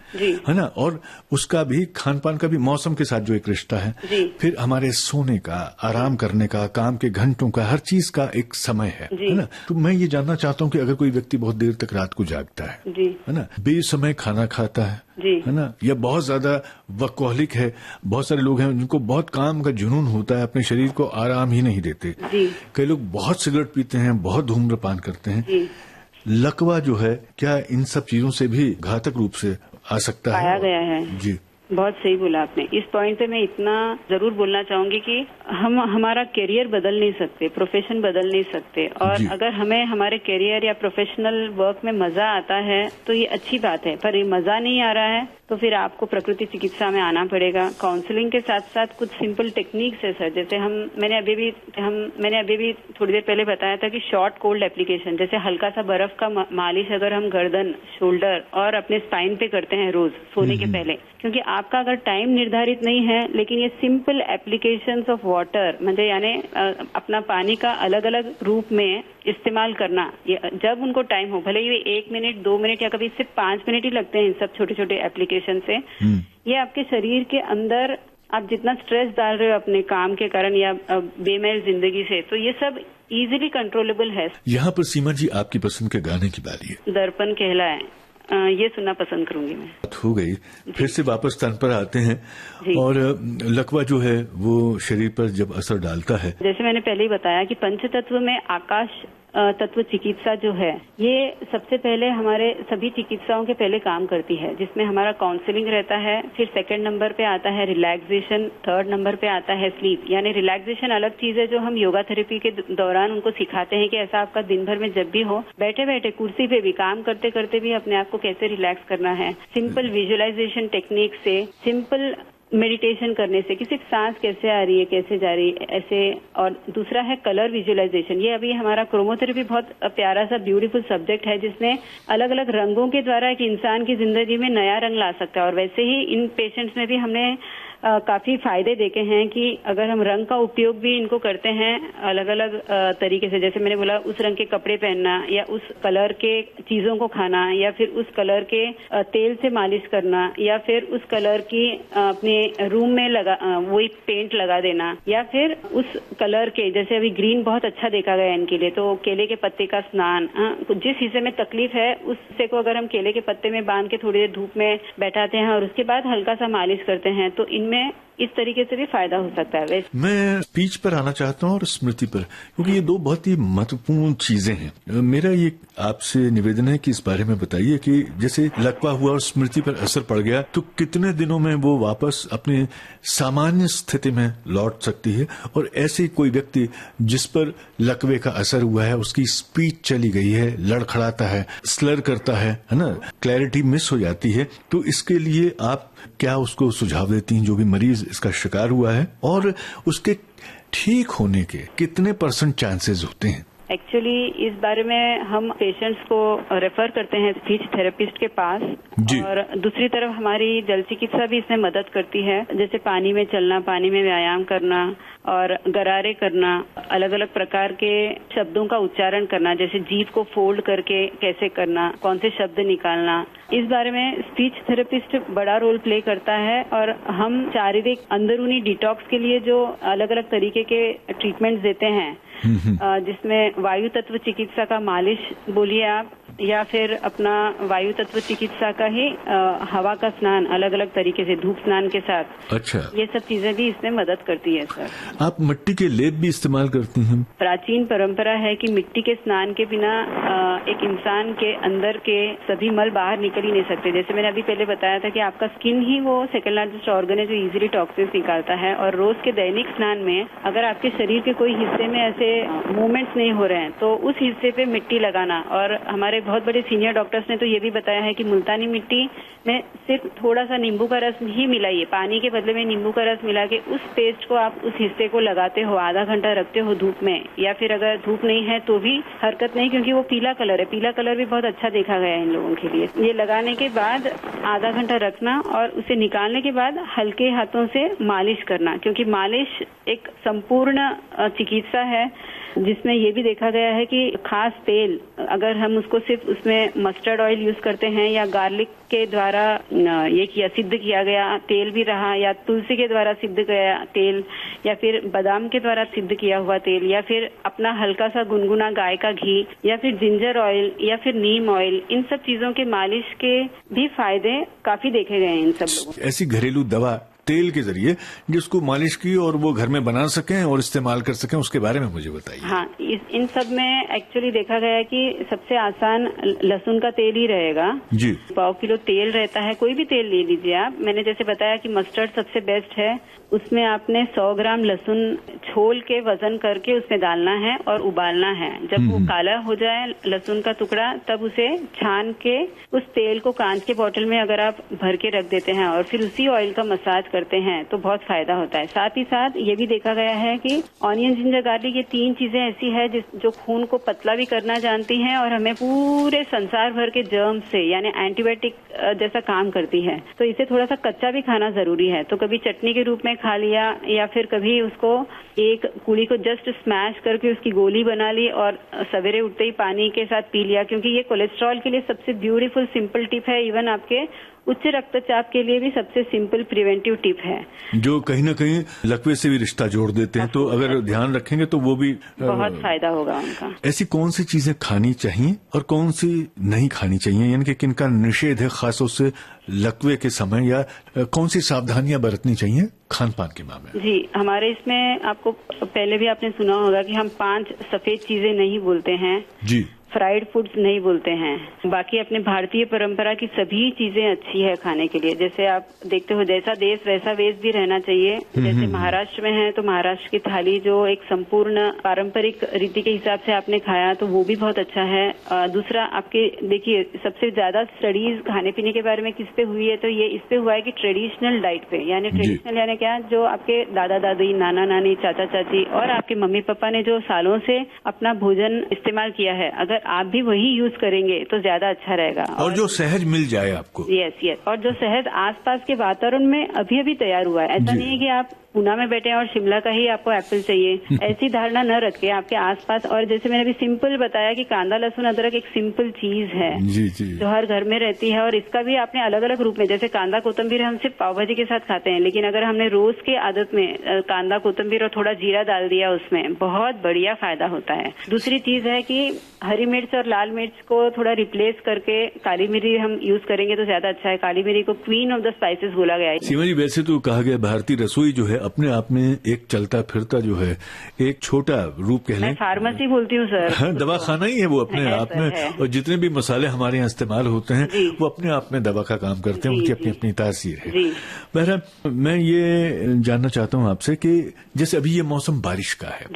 ना, और उसका भी खान पान का भी मौसम के साथ जो एक रिश्ता है, फिर हमारे सोने का, आराम करने का, काम के घंटों का, हर चीज का एक समय है ना। तो मैं ये जानना चाहता हूँ कि अगर कोई व्यक्ति बहुत देर तक रात को जागता है ना, बेसमय खाना खाता है ना, या बहुत ज्यादा वर्कहोलिक है, बहुत सारे लोग हैं जिनको बहुत काम का जुनून होता है, अपने शरीर को आराम ही नहीं देते, कई लोग बहुत सिगरेट पीते हैं, बहुत धूम्रपान करते हैं, लकवा जो है क्या इन सब चीजों से भी घातक रूप से आ सकता है? पाया गया है जी। बहुत सही बोला आपने। इस पॉइंट पे मैं इतना जरूर बोलना चाहूंगी कि हम हमारा करियर बदल नहीं सकते, प्रोफेशन बदल नहीं सकते, और अगर हमें हमारे करियर या प्रोफेशनल वर्क में मजा आता है तो ये अच्छी बात है, पर ये मजा नहीं आ रहा है तो फिर आपको प्रकृति चिकित्सा में आना पड़ेगा। काउंसलिंग के साथ साथ कुछ सिंपल टेक्निक्स है सर, जैसे मैंने अभी भी थोड़ी देर पहले बताया था कि शॉर्ट कोल्ड एप्लीकेशन, जैसे हल्का सा बर्फ का मालिश अगर हम गर्दन, शोल्डर और अपने स्पाइन पे करते हैं रोज सोने के पहले, क्योंकि आपका अगर टाइम निर्धारित नहीं है, लेकिन ये सिंपल एप्लीकेशंस ऑफ वाटर, म्हणजे यानी अपना पानी का अलग अलग रूप में इस्तेमाल करना, ये जब उनको टाइम हो, भले ये 1 मिनट 2 मिनट या कभी सिर्फ 5 मिनट ही लगते हैं इन सब छोटे छोटे एप्लीकेशन से, ये आपके शरीर के अंदर आप जितना स्ट्रेस डाल रहे हो अपने काम के कारण या बेमैल जिंदगी से, तो ये सब इजीली कंट्रोलेबल है। यहाँ पर सीमा जी आपकी पसंद के गाने की बारी है। दर्पण कहलाए, ये सुनना पसंद करूंगी मैं। हो गई, फिर से वापस तन पर आते हैं, और लकवा जो है वो शरीर पर जब असर डालता है, जैसे मैंने पहले ही बताया कि पंच तत्व में आकाश तत्व चिकित्सा जो है, ये सबसे पहले हमारे सभी चिकित्साओं के पहले काम करती है, जिसमें हमारा काउंसलिंग रहता है, फिर 2nd नंबर पे आता है रिलैक्सेशन, 3rd नंबर पे आता है स्लीप। यानी रिलैक्सेशन अलग चीज है जो हम योगा थेरेपी के दौरान उनको सिखाते हैं कि ऐसा आपका दिन भर में जब भी हो, बैठे बैठे कुर्सी पे भी, काम करते करते भी अपने आप को कैसे रिलैक्स करना है, सिंपल विजुअलाइजेशन टेक्निक से, सिंपल मेडिटेशन करने से कि सिर्फ सांस कैसे आ रही है, कैसे जा रही है, ऐसे। और दूसरा है कलर विजुअलाइजेशन। ये अभी हमारा क्रोमोथेरेपी बहुत प्यारा सा ब्यूटीफुल सब्जेक्ट है, जिसमें अलग अलग रंगों के द्वारा एक इंसान की जिंदगी में नया रंग ला सकता है। और वैसे ही इन पेशेंट्स में भी हमने काफी फायदे देखे हैं कि अगर हम रंग का उपयोग भी इनको करते हैं अलग अलग तरीके से, जैसे मैंने बोला उस रंग के कपड़े पहनना, या उस कलर के चीजों को खाना, या फिर उस कलर के तेल से मालिश करना, या फिर उस कलर की अपने रूम में वही पेंट लगा देना, या फिर उस कलर के, जैसे अभी ग्रीन बहुत अच्छा देखा गया इनके लिए, तो केले के पत्ते का स्नान, जिस हिस्से में तकलीफ है उस हिस्से को अगर हम केले के पत्ते में बांध के थोड़ी देर धूप में बैठाते हैं और उसके बाद हल्का सा मालिश करते हैं, तो इनमें इस तरीके से भी फायदा हो सकता है। मैं स्पीच पर आना चाहता हूँ और स्मृति पर, क्योंकि ये दो बहुत ही महत्वपूर्ण चीजें हैं। मेरा ये आपसे निवेदन है कि इस बारे में बताइए कि जैसे लकवा हुआ और स्मृति पर असर पड़ गया तो कितने दिनों में वो वापस अपने सामान्य स्थिति में लौट सकती है, और ऐसे कोई व्यक्ति जिस पर लकवे का असर हुआ है, उसकी स्पीच चली गई है, लड़खड़ाता है, स्लर करता है ना, क्लैरिटी मिस हो जाती है, तो इसके लिए आप क्या उसको सुझाव देती हैं, जो भी मरीज इसका शिकार हुआ है, और उसके ठीक होने के कितने % चांसेस होते हैं? एक्चुअली इस बारे में हम पेशेंट्स को रेफर करते हैं स्पीच थेरेपिस्ट के पास जी। और दूसरी तरफ हमारी जल चिकित्सा भी इसमें मदद करती है, जैसे पानी में चलना, पानी में व्यायाम करना और गरारे करना, अलग अलग प्रकार के शब्दों का उच्चारण करना, जैसे जीभ को फोल्ड करके कैसे करना, कौन से शब्द निकालना, इस बारे में स्पीच थेरेपिस्ट बड़ा रोल प्ले करता है। और हम शारीरिक अंदरूनी डिटॉक्स के लिए जो अलग अलग तरीके के ट्रीटमेंट्स देते हैं, जिसमें वायु तत्व चिकित्सा का मालिश बोलिए आप, या फिर अपना वायु तत्व चिकित्सा का ही हवा का स्नान अलग अलग तरीके से धूप स्नान के साथ, अच्छा, ये सब चीजें भी इसमें मदद करती है सर। आप मिट्टी के लेप भी इस्तेमाल करती हैं? प्राचीन परंपरा है कि मिट्टी के स्नान के बिना एक इंसान के अंदर के सभी मल बाहर निकल ही नहीं सकते। जैसे मैंने अभी पहले बताया था कि आपका स्किन ही वो सेकंड लार्जेस्ट ऑर्गन है जो इजीली टॉक्सिन्स निकालता है, और रोज के दैनिक स्नान में अगर आपके शरीर के कोई हिस्से में ऐसे मूवमेंट्स नहीं हो रहे हैं तो उस हिस्से पे मिट्टी लगाना। और हमारे बहुत बड़े सीनियर डॉक्टर्स ने तो ये भी बताया है कि मुल्तानी मिट्टी में सिर्फ थोड़ा सा नींबू का रस ही मिलाइए, पानी के बदले में नींबू का रस मिला के उस पेस्ट को आप उस हिस्से को लगाते हो, आधा घंटा रखते हो धूप में, या फिर अगर धूप नहीं है तो भी हरकत नहीं, क्योंकि वो पीला कलर है, पीला कलर भी बहुत अच्छा देखा गया है इन लोगों के लिए। ये लगाने के बाद आधा घंटा रखना और उसे निकालने के बाद हल्के हाथों से मालिश करना, क्योंकि मालिश एक संपूर्ण चिकित्सा है जिसमें ये भी देखा गया है कि खास तेल अगर हम उसको सिर्फ उसमें मस्टर्ड ऑयल यूज करते हैं या गार्लिक के द्वारा ये सिद्ध किया गया तेल भी रहा, या तुलसी के द्वारा सिद्ध गया तेल, या फिर बादाम के द्वारा सिद्ध किया हुआ तेल, या फिर अपना हल्का सा गुनगुना गाय का घी, या फिर जिंजर ऑयल, या फिर नीम ऑयल, इन सब चीजों के मालिश के भी फायदे काफी देखे गए हैं इन सब लोगों। ऐसी घरेलू दवा तेल के जरिए जिसको मालिश की और वो घर में बना सकें और इस्तेमाल कर सकें, उसके बारे में मुझे बताइए। हाँ, इन सब में एक्चुअली देखा गया है कि सबसे आसान लहसुन का तेल ही रहेगा जी। 1.5 किलो तेल रहता है, कोई भी तेल ले लीजिए आप। मैंने जैसे बताया कि मस्टर्ड सबसे बेस्ट है, उसमें आपने 100 ग्राम लहसुन छोल के वजन करके उसमें डालना है और उबालना है। जब वो काला हो जाए लहसुन का टुकड़ा, तब उसे छान के उस तेल को कांच के बोतल में अगर आप भर के रख देते हैं और फिर उसी ऑयल का मसाज करते हैं तो बहुत फायदा होता है। साथ ही साथ ये भी देखा गया है कि ऑनियन, जिंजर, गार्लिक, ये 3 चीजें ऐसी है जो खून को पतला भी करना जानती हैं और हमें पूरे संसार भर के जर्म से, यानी एंटीबायोटिक जैसा काम करती है। तो इसे थोड़ा सा कच्चा भी खाना जरूरी है, तो कभी चटनी के रूप में खा लिया, या फिर कभी उसको एक कुली को जस्ट स्मैश करके उसकी गोली बना ली और सवेरे उठते ही पानी के साथ पी लिया, क्योंकि ये कोलेस्ट्रॉल के लिए सबसे ब्यूटीफुल सिंपल टिप है। इवन आपके उच्च रक्तचाप के लिए भी सबसे सिंपल प्रिवेंटिव टिप है, जो कहीं न कहीं लकवे से भी रिश्ता जोड़ देते हैं। तो अगर ध्यान रखेंगे तो वो भी बहुत फायदा होगा उनका। ऐसी कौन सी चीजें खानी चाहिए और कौन सी नहीं खानी चाहिए, यानी कि किनका निषेध है खासतौर से लकवे के समय, या कौन सी सावधानियां बरतनी चाहिए खान पान के मामले में? जी, हमारे इसमें आपको पहले भी आपने सुना होगा कि हम 5 सफेद चीजें नहीं बोलते हैं जी। फ्राइड फूड्स नहीं बोलते हैं। बाकी अपने भारतीय परंपरा की सभी चीजें अच्छी है खाने के लिए। जैसे आप देखते हो जैसा देश वैसा वेश भी रहना चाहिए। जैसे महाराष्ट्र में है तो महाराष्ट्र की थाली जो एक संपूर्ण पारंपरिक रीति के हिसाब से आपने खाया तो वो भी बहुत अच्छा है। दूसरा आपके देखिए सबसे ज्यादा स्टडीज खाने पीने के बारे में किस पे हुई है, तो ये इस पे हुआ है कि ट्रेडिशनल डाइट पे, यानी ट्रेडिशनल यानी क्या, जो आपके दादा दादी, नाना नानी, चाचा चाची और आपके मम्मी पापा ने जो सालों से अपना भोजन इस्तेमाल किया है, अगर आप भी वही यूज करेंगे तो ज्यादा अच्छा रहेगा। और जो सहज मिल जाए आपको। यस, और जो सहज आसपास के वातावरण में अभी अभी तैयार हुआ है। ऐसा नहीं है कि आप पूना में बैठे हैं और शिमला का ही आपको एप्पल चाहिए, ऐसी धारणा न रखें। आपके आसपास, और जैसे मैंने अभी सिंपल बताया कि कांदा, लहसुन, अदरक एक सिंपल चीज है जी, जो हर घर में रहती है, और इसका भी आपने अलग अलग रूप में, जैसे कांदा कोतंबीर हम सिर्फ पाव भाजी के साथ खाते हैं, लेकिन अगर हमने रोज के आदत में कांदा कोतंबीर और थोड़ा जीरा डाल दिया उसमें, बहुत बढ़िया फायदा होता है। दूसरी चीज है कि हरी मिर्च और लाल मिर्च को थोड़ा रिप्लेस करके काली मिर्च हम यूज करेंगे तो ज्यादा अच्छा है। काली मिर्च को क्वीन ऑफ द स्पाइसेस बोला गया है। सीमा जी, वैसे तो कहा गया भारतीय रसोई जो है अपने आप में एक चलता फिरता जो है एक छोटा रूप कह लें, मैं फार्मेसी बोलती हूँ सर। दवा खाना ही है वो अपने आप में, और जितने भी मसाले हमारे यहाँ इस्तेमाल होते हैं वो अपने आप में दवा का काम करते हैं, उनकी अपनी अपनी तासीर है। बहरहाल मैं ये जानना चाहता हूँ आपसे कि जैसे अभी ये मौसम बारिश का है,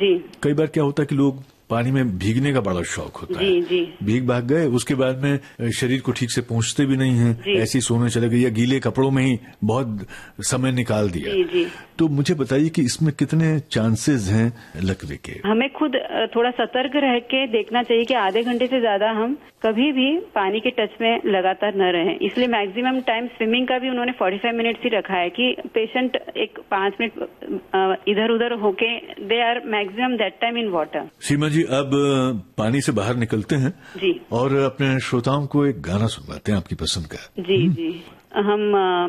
कई बार क्या होता है कि लोग पानी में भीगने का बड़ा शौक होता जी, है। जी। भीग भाग गए, उसके बाद में शरीर को ठीक से पहुंचते भी नहीं है, ऐसे ही सोने चले गए या गीले कपड़ों में ही बहुत समय निकाल दिया। जी, जी। तो मुझे बताइए कि इसमें कितने चांसेस हैं लगने के? हमें खुद थोड़ा सतर्क रह के देखना चाहिए कि आधे घंटे से ज्यादा हम कभी भी पानी के टच में लगातार न रहें। इसलिए मैक्सिमम टाइम स्विमिंग का भी उन्होंने 45 मिनट्स ही रखा है कि पेशेंट एक 5 मिनट इधर उधर होके they are maximum that time in water. Seema ji, अब पानी से बाहर निकलते हैं जी, और अपने श्रोताओं को एक गाना सुनवाते हैं आपकी पसंद का। जी, जी। हम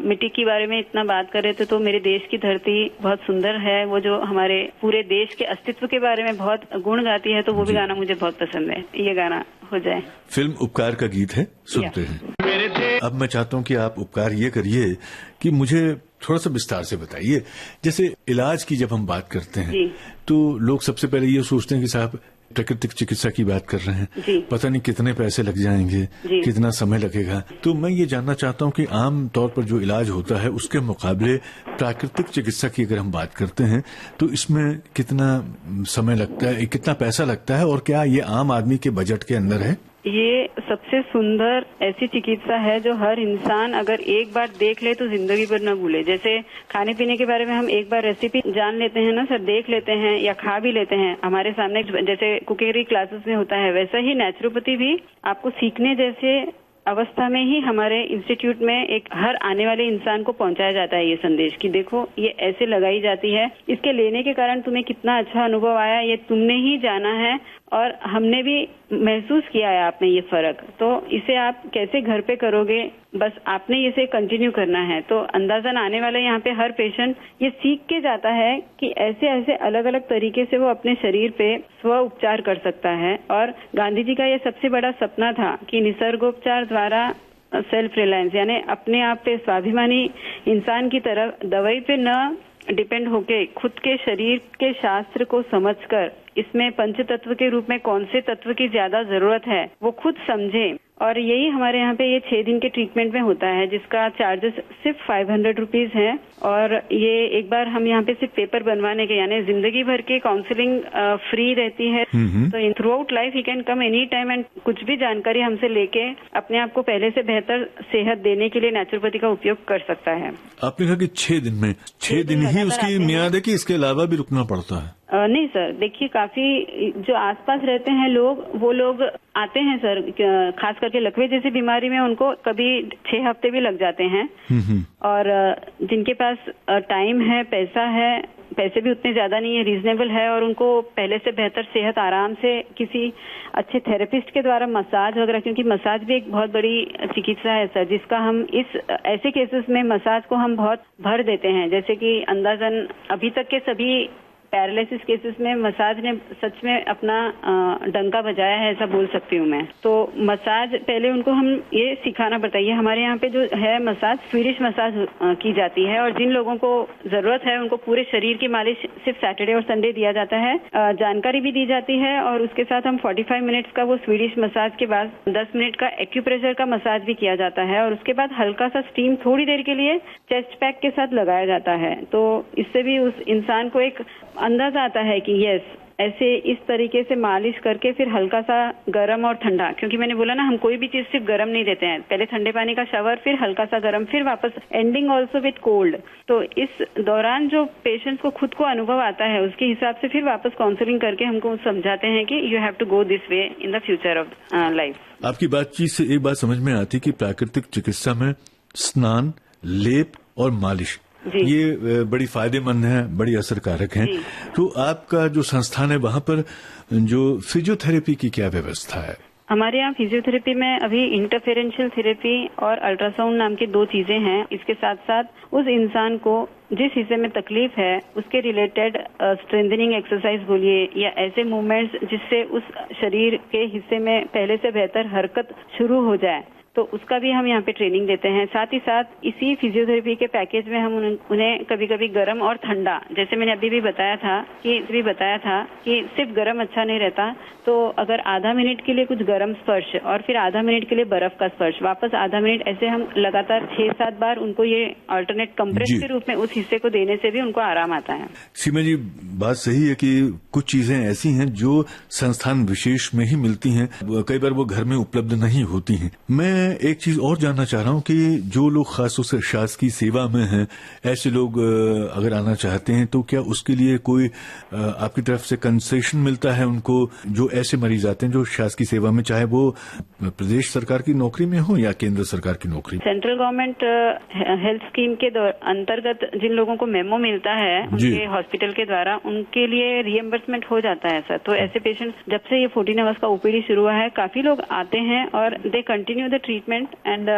मिट्टी के बारे में इतना बात कर रहे थे तो मेरे देश की धरती बहुत सुंदर है, वो जो हमारे पूरे देश के अस्तित्व के बारे में बहुत गुण गाती है, तो वो भी गाना मुझे बहुत पसंद है। ये गाना हो जाए। फिल्म उपकार का गीत है, सुनते हैं। अब मैं चाहता हूं कि आप उपकार ये करिए कि मुझे थोड़ा सा विस्तार से बताइए। जैसे इलाज की जब हम बात करते हैं तो लोग सबसे पहले ये सोचते हैं कि साहब प्राकृतिक चिकित्सा की बात कर रहे हैं, पता नहीं कितने पैसे लग जाएंगे, कितना समय लगेगा। तो मैं ये जानना चाहता हूं कि आम तौर पर जो इलाज होता है उसके मुकाबले प्राकृतिक चिकित्सा की अगर हम बात करते हैं तो इसमें कितना समय लगता है, कितना पैसा लगता है, और क्या ये आम आदमी के बजट के अंदर है? ये सबसे सुंदर ऐसी चिकित्सा है जो हर इंसान अगर एक बार देख ले तो जिंदगी भर न भूले। जैसे खाने पीने के बारे में हम एक बार रेसिपी जान लेते हैं ना सर, देख लेते हैं या खा भी लेते हैं हमारे सामने, जैसे कुकिंग क्लासेस में होता है, वैसा ही नेचुरोपैथी भी आपको सीखने जैसे अवस्था में ही हमारे इंस्टीट्यूट में एक हर आने वाले इंसान को पहुंचाया जाता है ये संदेश कि देखो ये ऐसे लगाई जाती है, इसके लेने के कारण तुम्हें कितना अच्छा अनुभव आया ये तुमने ही जाना है और हमने भी महसूस किया है आप में ये फर्क। तो इसे आप कैसे घर पे करोगे, बस आपने इसे कंटिन्यू करना है। तो अंदाजन आने वाले यहाँ पे हर पेशेंट ये सीख के जाता है कि ऐसे ऐसे अलग अलग तरीके से वो अपने शरीर पे स्व उपचार कर सकता है। और गांधी जी का ये सबसे बड़ा सपना था कि निसर्गोपचार द्वारा सेल्फ रिलायंस, यानी अपने आप पे स्वाभिमानी इंसान की तरफ दवाई पे न डिपेंड होके खुद के शरीर के शास्त्र को समझकर इसमें पंच तत्व के रूप में कौन से तत्व की ज्यादा जरूरत है वो खुद समझे। और यही हमारे यहाँ पे ये 6 दिन के ट्रीटमेंट में होता है जिसका चार्जेस सिर्फ 500 रुपीज है। और ये एक बार हम यहाँ पे सिर्फ पेपर बनवाने के, यानी जिंदगी भर की काउंसलिंग फ्री रहती है। तो in through out life he can come any time and कुछ भी जानकारी हमसे लेके अपने आप को पहले से बेहतर सेहत देने के लिए नेचुरोपैथी का उपयोग कर सकता है। आपने कहा कि 6 दिन में 6 दिन ही उसकी मियाद है कि इसके अलावा भी रुकना पड़ता है? नहीं सर, देखिए काफी जो आसपास रहते हैं लोग, वो लोग आते हैं सर, खास करके लकवे जैसी बीमारी में उनको कभी 6 हफ्ते भी लग जाते हैं। और जिनके पास टाइम है, पैसा है, पैसे भी उतने ज्यादा नहीं है, रीजनेबल है, और उनको पहले से बेहतर सेहत आराम से किसी अच्छे थेरेपिस्ट के द्वारा मसाज वगैरह, क्योंकि मसाज भी एक बहुत बड़ी चिकित्सा है सर, जिसका हम इस ऐसे केसेस में मसाज को हम बहुत भर देते हैं। जैसे कि अंदाजन अभी तक के सभी पैरालिसिस केसेस में मसाज ने सच में अपना डंका बजाया है, ऐसा बोल सकती हूँ मैं। तो मसाज पहले उनको हम ये सिखाना पड़ता है। ये हमारे यहाँ पे जो है मसाज, स्वीडिश मसाज की जाती है, और जिन लोगों को जरूरत है उनको पूरे शरीर की मालिश सिर्फ सैटरडे और संडे दिया जाता है। जानकारी भी दी जाती है, और उसके साथ हम 45 मिनट्स का वो स्वीडिश मसाज के बाद 10 मिनट का एक्यूप्रेशर का मसाज भी किया जाता है, और उसके बाद हल्का सा स्टीम थोड़ी देर के लिए चेस्ट पैक के साथ लगाया जाता है। तो इससे भी उस इंसान को एक अंदाजा आता है कि यस, ऐसे इस तरीके से मालिश करके फिर हल्का सा गर्म और ठंडा, क्योंकि मैंने बोला ना हम कोई भी चीज सिर्फ गर्म नहीं देते हैं, पहले ठंडे पानी का शावर, फिर हल्का सा गर्म, फिर वापस एंडिंग ऑल्सो विथ कोल्ड। तो इस दौरान जो पेशेंट को खुद को अनुभव आता है उसके हिसाब से फिर वापस काउंसलिंग करके हमको समझाते हैं कि you have to go this way in the future of life. आपकी बातचीत से एक बात समझ में आती कि प्राकृतिक चिकित्सा में स्नान, लेप और मालिश ये बड़ी फायदेमंद है, बड़ी असरकारक है। तो आपका जो संस्थान है वहाँ पर जो फिजियोथेरेपी की क्या व्यवस्था है? हमारे यहाँ फिजियोथेरेपी में अभी इंटरफेरेंशियल थेरेपी और अल्ट्रासाउंड नाम की 2 चीजें हैं। इसके साथ साथ उस इंसान को जिस हिस्से में तकलीफ है उसके रिलेटेड स्ट्रेंथनिंग एक्सरसाइज बोलिए या ऐसे मूवमेंट्स जिससे उस शरीर के हिस्से में पहले से बेहतर हरकत शुरू हो जाए, तो उसका भी हम यहाँ पे ट्रेनिंग देते हैं। साथ ही साथ इसी फिजियोथेरेपी के पैकेज में हम उन्हें कभी कभी गर्म और ठंडा, जैसे मैंने अभी भी बताया था कि सिर्फ गर्म अच्छा नहीं रहता, तो अगर आधा मिनट के लिए कुछ गर्म स्पर्श और फिर आधा मिनट के लिए बर्फ का स्पर्श, वापस आधा मिनट, ऐसे हम लगातार 6-7 बार उनको ये अल्टरनेट कंप्रेस के रूप में उस हिस्से को देने से भी उनको आराम आता है। सीमा जी, बात सही है कि कुछ चीजें ऐसी हैं जो संस्थान विशेष में ही मिलती हैं, कई बार वो घर में उपलब्ध नहीं होती हैं। मैं एक चीज और जानना चाह रहा हूं कि जो लोग खासतौर से शासकीय सेवा में हैं, ऐसे लोग अगर आना चाहते हैं तो क्या उसके लिए कोई आपकी तरफ से कंसेशन मिलता है उनको, जो ऐसे मरीज आते हैं जो शासकीय सेवा में, चाहे वो प्रदेश सरकार की नौकरी में हो या केंद्र सरकार की नौकरी? सेंट्रल गवर्नमेंट हेल्थ स्कीम के अंतर्गत जिन लोगों को मेमो मिलता है उनके हॉस्पिटल के द्वारा, उनके लिए रिएम्बर्समेंट हो जाता है सर। तो ऐसे पेशेंट्स, जब से ये 14 आवर्स का ओपीडी शुरू हुआ है, काफी लोग आते हैं और they continue the treatment and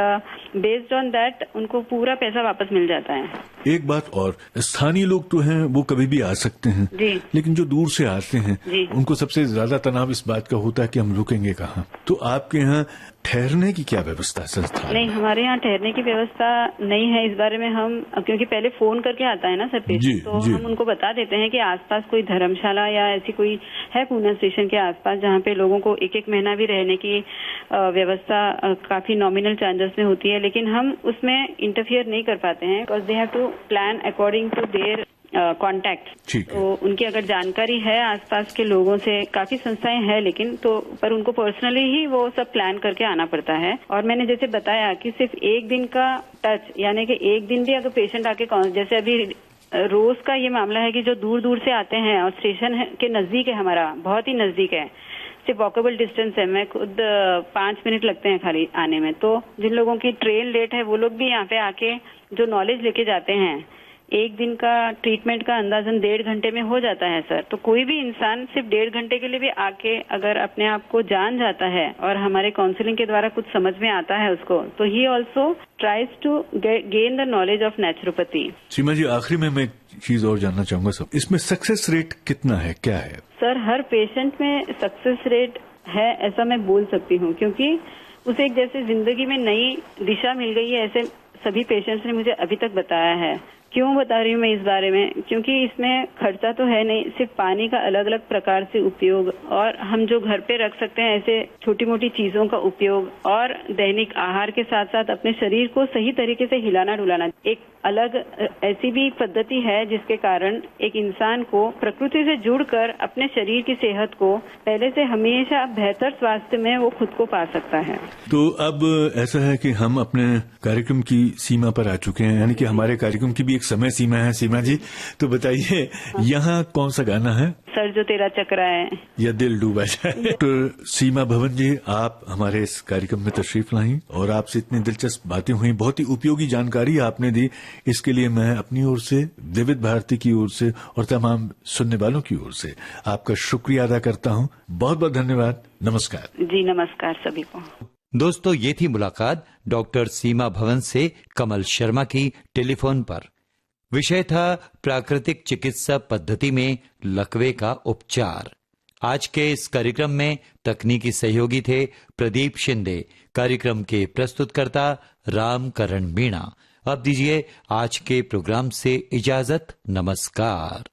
based on that उनको पूरा पैसा वापस मिल जाता है। एक बात और, स्थानीय लोग तो हैं वो कभी भी आ सकते हैं जी, लेकिन जो दूर से आते हैं उनको सबसे ज्यादा तनाव इस बात का होता है कि हम रुकेंगे कहाँ। तो आपके यहाँ ठहरने की क्या व्यवस्था है संस्थान? नहीं, हमारे यहाँ ठहरने की व्यवस्था नहीं है। इस बारे में हम, क्योंकि पहले फोन करके आता है ना सर पेशेंट, तो हम उनको बता देते हैं कि आसपास कोई धर्मशाला या ऐसी कोई है पूना स्टेशन के आसपास, जहाँ पे लोगों को एक महीना भी रहने की व्यवस्था काफी नॉमिनल चार्जेस में होती है, लेकिन हम उसमें इंटरफियर नहीं कर पाते हैं because they have to plan according to their contact. तो उनकी अगर जानकारी है आसपास के लोगों से, काफी संस्थाएं हैं लेकिन, तो पर उनको पर्सनली ही वो सब प्लान करके आना पड़ता है। और मैंने जैसे बताया कि सिर्फ एक दिन का टच, यानी कि एक दिन भी अगर पेशेंट आके, जैसे अभी रोज का ये मामला है कि जो दूर दूर से आते हैं और स्टेशन के नजदीक है, हमारा बहुत ही नजदीक है, सिर्फ वॉकेबल डिस्टेंस है, मैं खुद 5 मिनट लगते हैं खाली आने में। तो जिन लोगों की ट्रेन लेट है वो लोग भी यहाँ पे आके जो नॉलेज लेके जाते हैं, एक दिन का ट्रीटमेंट का अंदाजन 1.5 घंटे में हो जाता है सर। तो कोई भी इंसान सिर्फ 1.5 घंटे के लिए भी आके अगर अपने आप को जान जाता है और हमारे काउंसलिंग के द्वारा कुछ समझ में आता है उसको, तो he also tries to gain the knowledge of naturopathy. Seema ji, आखिरी में मैं एक चीज और जानना चाहूंगा सब, इसमें सक्सेस रेट कितना है, क्या है? सर, हर पेशेंट में सक्सेस रेट है ऐसा मैं बोल सकती हूँ, क्योंकि उसे एक जैसे जिंदगी में नई दिशा मिल गई है, ऐसे सभी पेशेंट्स ने मुझे अभी तक बताया है। क्यों बता रही हूँ मैं इस बारे में? क्योंकि इसमें खर्चा तो है नहीं, सिर्फ पानी का अलग अलग प्रकार से उपयोग और हम जो घर पे रख सकते हैं ऐसे छोटी मोटी चीजों का उपयोग और दैनिक आहार के साथ साथ अपने शरीर को सही तरीके से हिलाना डुलाना, एक अलग ऐसी भी पद्धति है जिसके कारण एक इंसान को प्रकृति से जुड़कर अपने शरीर की सेहत को पहले से हमेशा बेहतर स्वास्थ्य में वो खुद को पा सकता है। तो अब ऐसा है कि हम अपने कार्यक्रम की सीमा पर आ चुके हैं, यानी कि हमारे कार्यक्रम की भी एक समय सीमा है। सीमा जी, तो बताइए यहाँ कौन सा गाना है? सर जो तेरा चकराए या दिल डूबा जाए। तो सीमा भवन जी, आप हमारे इस कार्यक्रम में तशरीफ लाई और आपसे इतनी दिलचस्प बातें हुई, बहुत ही उपयोगी जानकारी आपने दी। इसके लिए मैं अपनी ओर से, विविध भारती की ओर से और तमाम सुनने वालों की ओर से आपका शुक्रिया अदा करता हूँ। बहुत बहुत धन्यवाद। नमस्कार जी। नमस्कार सभी को। दोस्तों, ये थी मुलाकात डॉक्टर सीमा भवन से कमल शर्मा की टेलीफोन पर। विषय था प्राकृतिक चिकित्सा पद्धति में लकवे का उपचार। आज के इस कार्यक्रम में तकनीकी सहयोगी थे प्रदीप शिंदे, कार्यक्रम के प्रस्तुतकर्ता रामकरण मीणा। अब दीजिए आज के प्रोग्राम से इजाजत। नमस्कार।